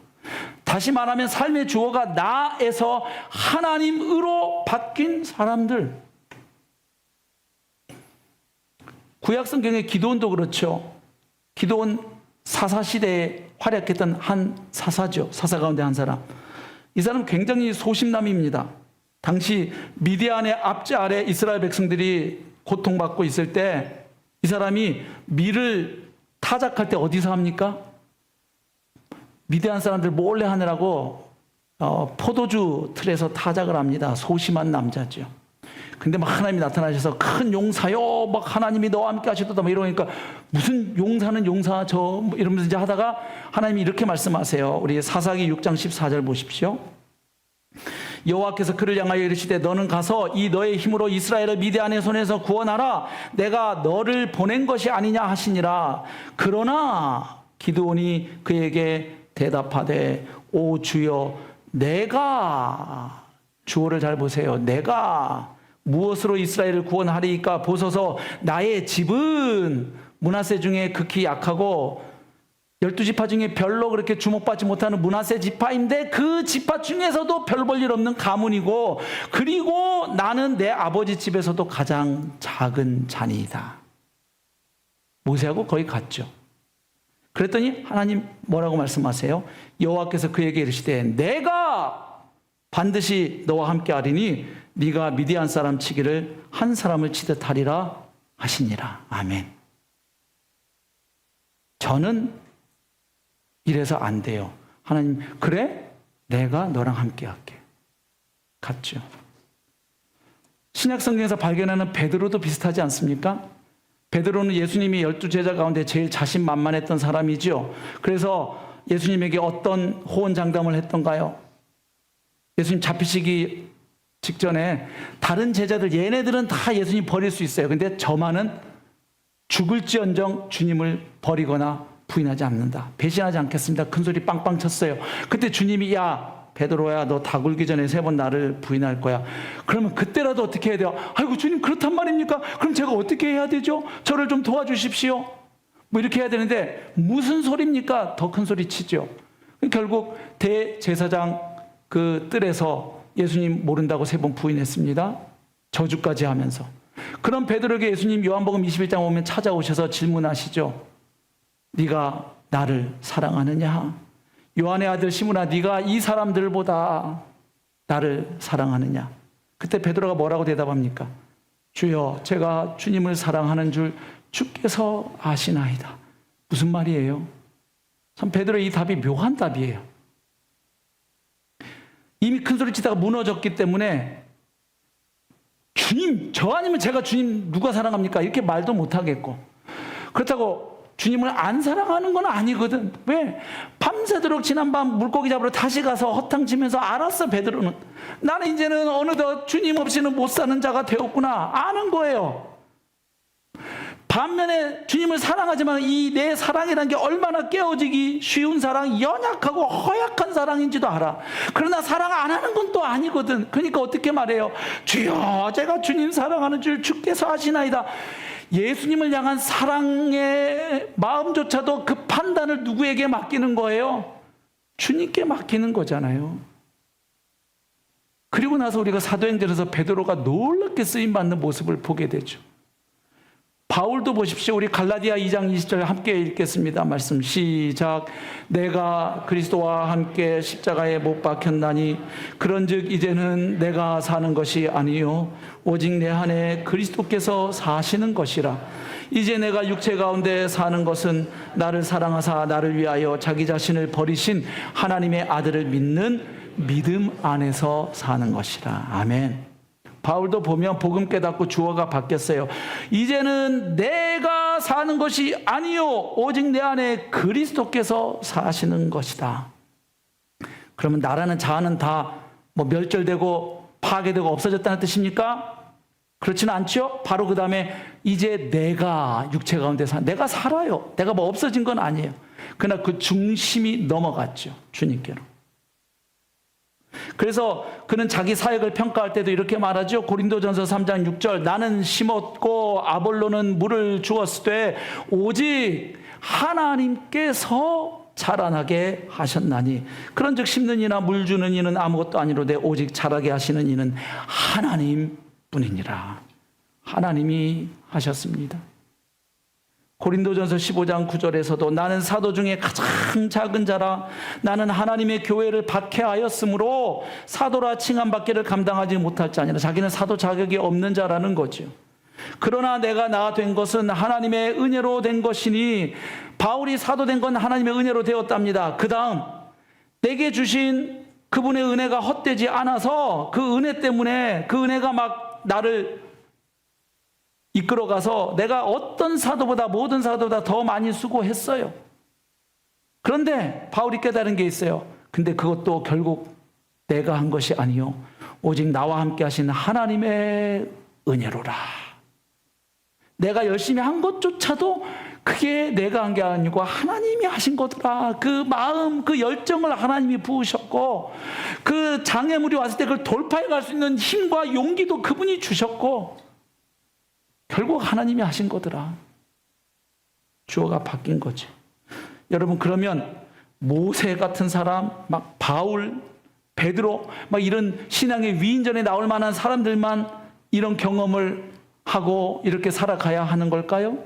다시 말하면 삶의 주어가 나에서 하나님으로 바뀐 사람들. 구약 성경의 기드온도 그렇죠. 기드온 사사시대에 활약했던 한 사사죠. 사사 가운데 한 사람. 이 사람은 굉장히 소심남입니다. 당시 미디안의 압제 아래 이스라엘 백성들이 고통받고 있을 때 이 사람이 밀을 타작할 때 어디서 합니까? 미디안 사람들 몰래 하느라고 포도주 틀에서 타작을 합니다. 소심한 남자죠. 근데 막 하나님이 나타나셔서 큰 용사요, 막 하나님이 너와 함께 하시도다, 막 이러니까 무슨 용사는 용사 뭐 이러면서 이제 하다가 하나님이 이렇게 말씀하세요. 우리 사사기 6장 14절 보십시오. 여호와께서 그를 향하여 이르시되 너는 가서 이 너의 힘으로 이스라엘을 미디안의 손에서 구원하라. 내가 너를 보낸 것이 아니냐 하시니라. 그러나 기드온이 그에게 대답하되 오 주여, 내가, 주어를 잘 보세요. 내가 무엇으로 이스라엘을 구원하리이까? 보소서 나의 집은 므낫세 중에 극히 약하고 12지파 중에 별로 그렇게 주목받지 못하는 므낫세 지파인데 그 지파 중에서도 별 볼 일 없는 가문이고, 그리고 나는 내 아버지 집에서도 가장 작은 자니이다. 모세하고 거의 같죠. 그랬더니 하나님 뭐라고 말씀하세요? 여호와께서 그에게 이르시되 내가 반드시 너와 함께 하리니 네가 미디안 사람 치기를 한 사람을 치듯 하리라 하시니라. 아멘. 저는 이래서 안 돼요. 하나님, 그래? 내가 너랑 함께 할게. 같죠. 신약 성경에서 발견하는 베드로도 비슷하지 않습니까? 베드로는 예수님이 12제자 가운데 제일 자신만만했던 사람이죠. 그래서 예수님에게 어떤 호언장담을 했던가요? 예수님 잡히시기 직전에 다른 제자들, 얘네들은 다 예수님 버릴 수 있어요. 근데 저만은 죽을지언정 주님을 버리거나 부인하지 않는다. 배신하지 않겠습니다. 큰 소리 빵빵 쳤어요. 그때 주님이 야 베드로야, 너 다 굴기 전에 3번 나를 부인할 거야. 그러면 그때라도 어떻게 해야 돼요? 아이고 주님, 그렇단 말입니까? 그럼 제가 어떻게 해야 되죠? 저를 좀 도와주십시오. 뭐 이렇게 해야 되는데 무슨 소리입니까? 더 큰 소리 치죠. 결국 대제사장 그 뜰에서 예수님 모른다고 3번 부인했습니다. 저주까지 하면서. 그럼 베드로에게 예수님 요한복음 21장 오면 찾아오셔서 질문하시죠. 네가 나를 사랑하느냐? 요한의 아들 시므나, 네가 이 사람들보다 나를 사랑하느냐? 그때 베드로가 뭐라고 대답합니까? 주여, 제가 주님을 사랑하는 줄 주께서 아시나이다. 무슨 말이에요? 참 베드로의 이 답이 묘한 답이에요. 이미 큰 소리 치다가 무너졌기 때문에 주님, 저 아니면 제가 주님 누가 사랑합니까? 이렇게 말도 못하겠고, 그렇다고 주님을 안 사랑하는 건 아니거든. 왜? 밤새도록 지난밤 물고기 잡으러 다시 가서 허탕치면서 알았어. 베드로는 나는 이제는 어느덧 주님 없이는 못 사는 자가 되었구나 아는 거예요. 반면에 주님을 사랑하지만 이 내 사랑이라는 게 얼마나 깨어지기 쉬운 사랑, 연약하고 허약한 사랑인지도 알아. 그러나 사랑 안 하는 건 또 아니거든. 그러니까 어떻게 말해요? 주여, 제가 주님 사랑하는 줄 주께서 아시나이다. 예수님을 향한 사랑의 마음조차도 그 판단을 누구에게 맡기는 거예요? 주님께 맡기는 거잖아요. 그리고 나서 우리가 사도행전에서 베드로가 놀랍게 쓰임받는 모습을 보게 되죠. 바울도 보십시오. 우리 갈라디아 2장 20절 함께 읽겠습니다. 말씀 시작. 내가 그리스도와 함께 십자가에 못 박혔나니 그런즉 이제는 내가 사는 것이 아니요 오직 내 안에 그리스도께서 사시는 것이라. 이제 내가 육체 가운데 사는 것은 나를 사랑하사 나를 위하여 자기 자신을 버리신 하나님의 아들을 믿는 믿음 안에서 사는 것이라. 아멘. 바울도 보면 복음 깨닫고 주어가 바뀌었어요. 이제는 내가 사는 것이 아니요 오직 내 안에 그리스도께서 사시는 것이다. 그러면 나라는 자아는 다 뭐 멸절되고 파괴되고 없어졌다는 뜻입니까? 그렇지는 않죠. 바로 그 다음에 이제 내가 육체 가운데 내가 살아요. 내가 뭐 없어진 건 아니에요. 그러나 그 중심이 넘어갔죠. 주님께로. 그래서 그는 자기 사역을 평가할 때도 이렇게 말하죠. 고린도전서 3장 6절 나는 심었고 아볼로는 물을 주었으되 오직 하나님께서 자라나게 하셨나니 그런즉 심는 이나 물 주는 이는 아무것도 아니로되 오직 자라게 하시는 이는 하나님뿐이니라. 하나님이 하셨습니다. 고린도전서 15장 9절에서도 나는 사도 중에 가장 작은 자라 나는 하나님의 교회를 박해하였으므로 사도라 칭함받기를 감당하지 못할 자니라. 자기는 사도 자격이 없는 자라는 거죠. 그러나 내가 나 된 것은 하나님의 은혜로 된 것이니 바울이 사도 된 건 하나님의 은혜로 되었답니다. 그 다음 내게 주신 그분의 은혜가 헛되지 않아서 그 은혜 때문에 그 은혜가 막 나를 이끌어가서 내가 어떤 사도보다 모든 사도보다 더 많이 수고했어요. 그런데 바울이 깨달은 게 있어요. 근데 그것도 결국 내가 한 것이 아니요 오직 나와 함께 하신 하나님의 은혜로라. 내가 열심히 한 것조차도 그게 내가 한 게 아니고 하나님이 하신 거더라. 그 마음, 그 열정을 하나님이 부으셨고 그 장애물이 왔을 때 그걸 돌파해 갈 수 있는 힘과 용기도 그분이 주셨고 결국 하나님이 하신 거더라. 주어가 바뀐 거죠. 여러분 그러면 모세 같은 사람, 막 바울, 베드로 막 이런 신앙의 위인전에 나올 만한 사람들만 이런 경험을 하고 이렇게 살아가야 하는 걸까요?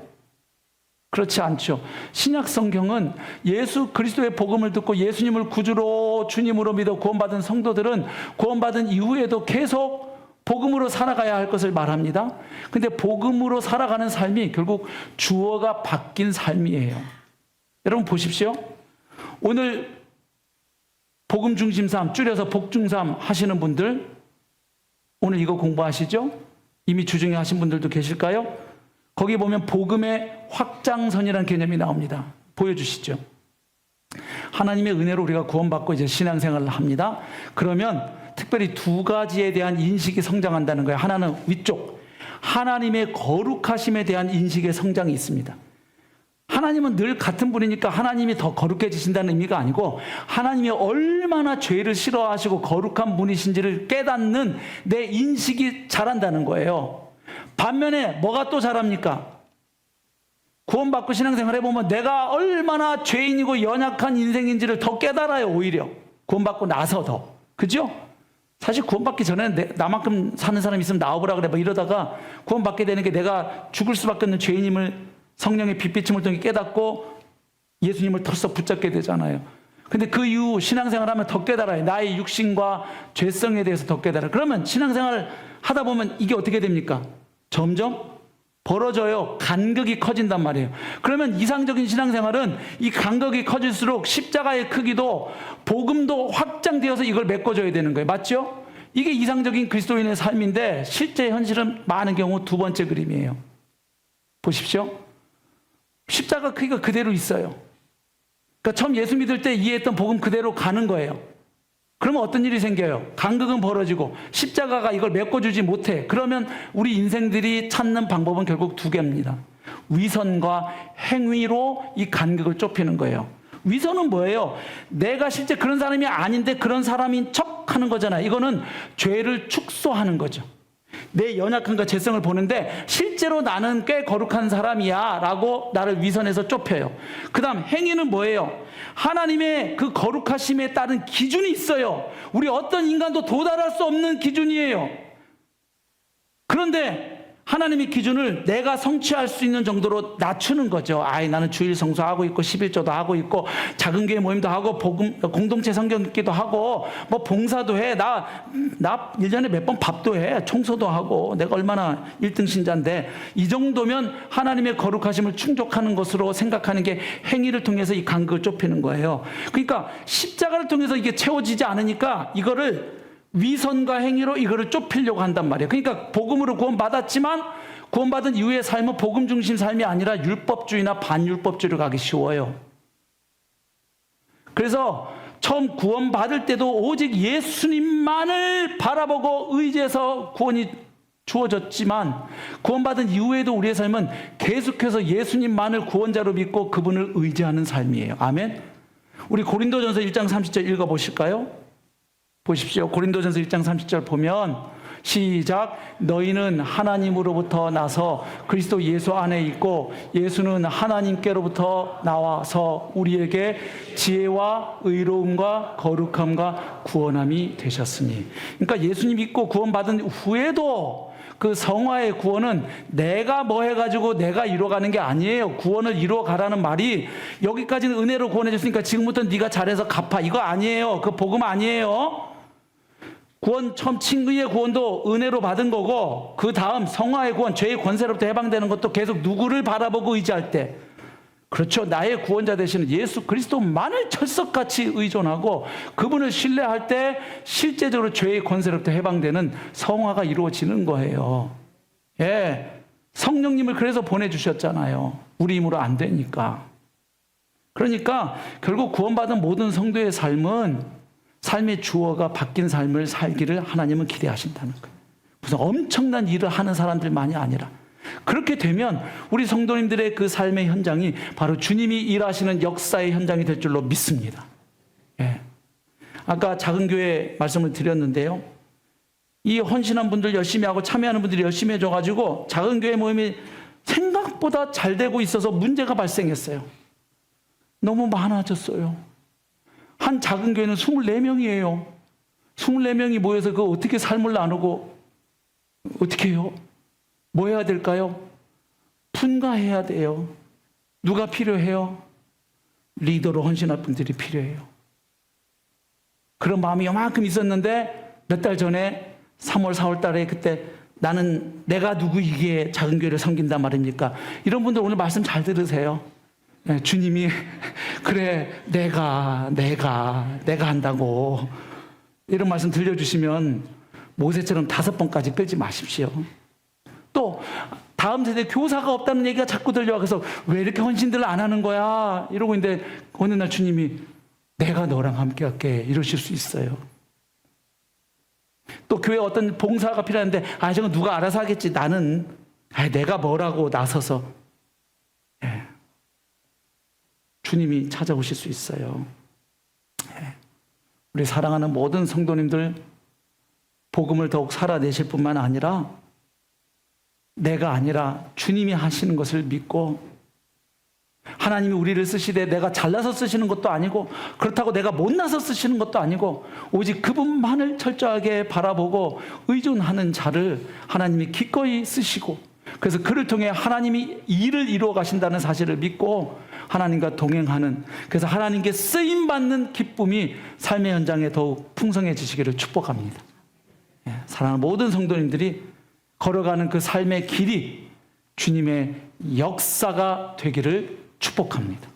그렇지 않죠. 신약 성경은 예수 그리스도의 복음을 듣고 예수님을 구주로 주님으로 믿어 구원받은 성도들은 구원받은 이후에도 계속 복음으로 살아가야 할 것을 말합니다. 근데 복음으로 살아가는 삶이 결국 주어가 바뀐 삶이에요. 여러분 보십시오. 오늘 복음 중심삼, 줄여서 복중삼 하시는 분들 오늘 이거 공부하시죠? 이미 주중에 하신 분들도 계실까요? 거기 보면 복음의 확장선이라는 개념이 나옵니다. 보여주시죠. 하나님의 은혜로 우리가 구원받고 이제 신앙생활을 합니다. 그러면 특별히 두 가지에 대한 인식이 성장한다는 거예요. 하나는 위쪽, 하나님의 거룩하심에 대한 인식의 성장이 있습니다. 하나님은 늘 같은 분이니까 하나님이 더 거룩해지신다는 의미가 아니고 하나님이 얼마나 죄를 싫어하시고 거룩한 분이신지를 깨닫는 내 인식이 자란다는 거예요. 반면에 뭐가 또 자랍니까? 구원받고 신앙생활 해보면 내가 얼마나 죄인이고 연약한 인생인지를 더 깨달아요. 오히려 구원받고 나서 더. 그죠? 사실 구원받기 전에 나만큼 사는 사람이 있으면 나와보라 그래 뭐 이러다가 구원받게 되는 게 내가 죽을 수밖에 없는 죄인임을 성령의 빛비침을 통해 깨닫고 예수님을 털썩 붙잡게 되잖아요. 근데 그 이후 신앙생활 하면 더 깨달아요. 나의 육신과 죄성에 대해서 더 깨달아요. 그러면 신앙생활을 하다 보면 이게 어떻게 됩니까? 점점 벌어져요. 간극이 커진단 말이에요. 그러면 이상적인 신앙생활은 이 간극이 커질수록 십자가의 크기도 복음도 확장되어서 이걸 메꿔줘야 되는 거예요. 맞죠? 이게 이상적인 그리스도인의 삶인데 실제 현실은 많은 경우 두 번째 그림이에요. 보십시오. 십자가 크기가 그대로 있어요. 그러니까 처음 예수 믿을 때 이해했던 복음 그대로 가는 거예요. 그러면 어떤 일이 생겨요? 간극은 벌어지고 십자가가 이걸 메꿔주지 못해. 그러면 우리 인생들이 찾는 방법은 결국 두 개입니다. 위선과 행위로 이 간극을 좁히는 거예요. 위선은 뭐예요? 내가 실제 그런 사람이 아닌데 그런 사람인 척 하는 거잖아요. 이거는 죄를 축소하는 거죠. 내 연약함과 죄성을 보는데 실제로 나는 꽤 거룩한 사람이야 라고 나를 위선해서 좁혀요. 그 다음 행위는 뭐예요? 하나님의 그 거룩하심에 따른 기준이 있어요. 우리 어떤 인간도 도달할 수 없는 기준이에요. 그런데 하나님의 기준을 내가 성취할 수 있는 정도로 낮추는 거죠. 나는 주일 성수하고 있고 11조도 하고 있고 작은 교회 모임도 하고 복음 공동체 성경 읽기도 하고 뭐 봉사도 해. 나 1년에 몇 번 밥도 해. 청소도 하고 내가 얼마나 1등 신자인데 이 정도면 하나님의 거룩하심을 충족하는 것으로 생각하는 게 행위를 통해서 이 간극을 좁히는 거예요. 그러니까 십자가를 통해서 이게 채워지지 않으니까 이거를 위선과 행위로 이거를 좁히려고 한단 말이에요. 그러니까 복음으로 구원받았지만 구원받은 이후의 삶은 복음 중심 삶이 아니라 율법주의나 반율법주의로 가기 쉬워요. 그래서 처음 구원받을 때도 오직 예수님만을 바라보고 의지해서 구원이 주어졌지만 구원받은 이후에도 우리의 삶은 계속해서 예수님만을 구원자로 믿고 그분을 의지하는 삶이에요. 아멘. 우리 고린도전서 1장 30절 읽어보실까요? 보십시오. 고린도전서 1장 30절 보면 시작. 너희는 하나님으로부터 나서 그리스도 예수 안에 있고 예수는 하나님께로부터 나와서 우리에게 지혜와 의로움과 거룩함과 구원함이 되셨으니. 그러니까 예수님 믿고 구원받은 후에도 그 성화의 구원은 내가 뭐 해가지고 내가 이루어가는 게 아니에요. 구원을 이루어가라는 말이 여기까지는 은혜로 구원해 줬으니까 지금부터 네가 잘해서 갚아, 이거 아니에요. 그 복음 아니에요. 구원, 처음 친구의 구원도 은혜로 받은 거고, 그 다음 성화의 구원, 죄의 권세로부터 해방되는 것도 계속 누구를 바라보고 의지할 때, 그렇죠, 나의 구원자 되시는 예수 그리스도만을 철석같이 의존하고 그분을 신뢰할 때 실제적으로 죄의 권세로부터 해방되는 성화가 이루어지는 거예요. 예, 성령님을 그래서 보내주셨잖아요. 우리 힘으로 안 되니까. 그러니까 결국 구원받은 모든 성도의 삶은 삶의 주어가 바뀐 삶을 살기를 하나님은 기대하신다는 거예요. 무슨 엄청난 일을 하는 사람들만이 아니라, 그렇게 되면 우리 성도님들의 그 삶의 현장이 바로 주님이 일하시는 역사의 현장이 될 줄로 믿습니다. 예. 아까 작은 교회 말씀을 드렸는데요. 이 헌신한 분들 열심히 하고 참여하는 분들이 열심히 해줘가지고 작은 교회 모임이 생각보다 잘 되고 있어서 문제가 발생했어요. 너무 많아졌어요. 한 작은 교회는 24명이에요. 24명이 모여서 그 어떻게 삶을 나누고 어떻게 해요? 뭐 해야 될까요? 분가해야 돼요. 누가 필요해요? 리더로 헌신할 분들이 필요해요. 그런 마음이 요만큼 있었는데 몇 달 전에 3월, 4월 달에 그때 나는 내가 누구이기에 작은 교회를 섬긴단 말입니까? 이런 분들 오늘 말씀 잘 들으세요. 네, 주님이 그래 내가 한다고 이런 말씀 들려주시면 모세처럼 5번까지 끌지 마십시오. 또 다음 세대 교사가 없다는 얘기가 자꾸 들려와. 그래서 왜 이렇게 헌신들을 안 하는 거야 이러고 있는데 어느 날 주님이 내가 너랑 함께 할게 이러실 수 있어요. 또 교회에 어떤 봉사가 필요한데 저건 누가 알아서 하겠지, 나는 내가 뭐라고 나서서, 예. 주님이 찾아오실 수 있어요. 예. 우리 사랑하는 모든 성도님들 복음을 더욱 살아내실 뿐만 아니라 내가 아니라 주님이 하시는 것을 믿고, 하나님이 우리를 쓰시되 내가 잘나서 쓰시는 것도 아니고 그렇다고 내가 못나서 쓰시는 것도 아니고 오직 그분만을 철저하게 바라보고 의존하는 자를 하나님이 기꺼이 쓰시고, 그래서 그를 통해 하나님이 일을 이루어 가신다는 사실을 믿고 하나님과 동행하는, 그래서 하나님께 쓰임받는 기쁨이 삶의 현장에 더욱 풍성해지시기를 축복합니다. 사랑하는 모든 성도님들이 걸어가는 그 삶의 길이 주님의 역사가 되기를 축복합니다.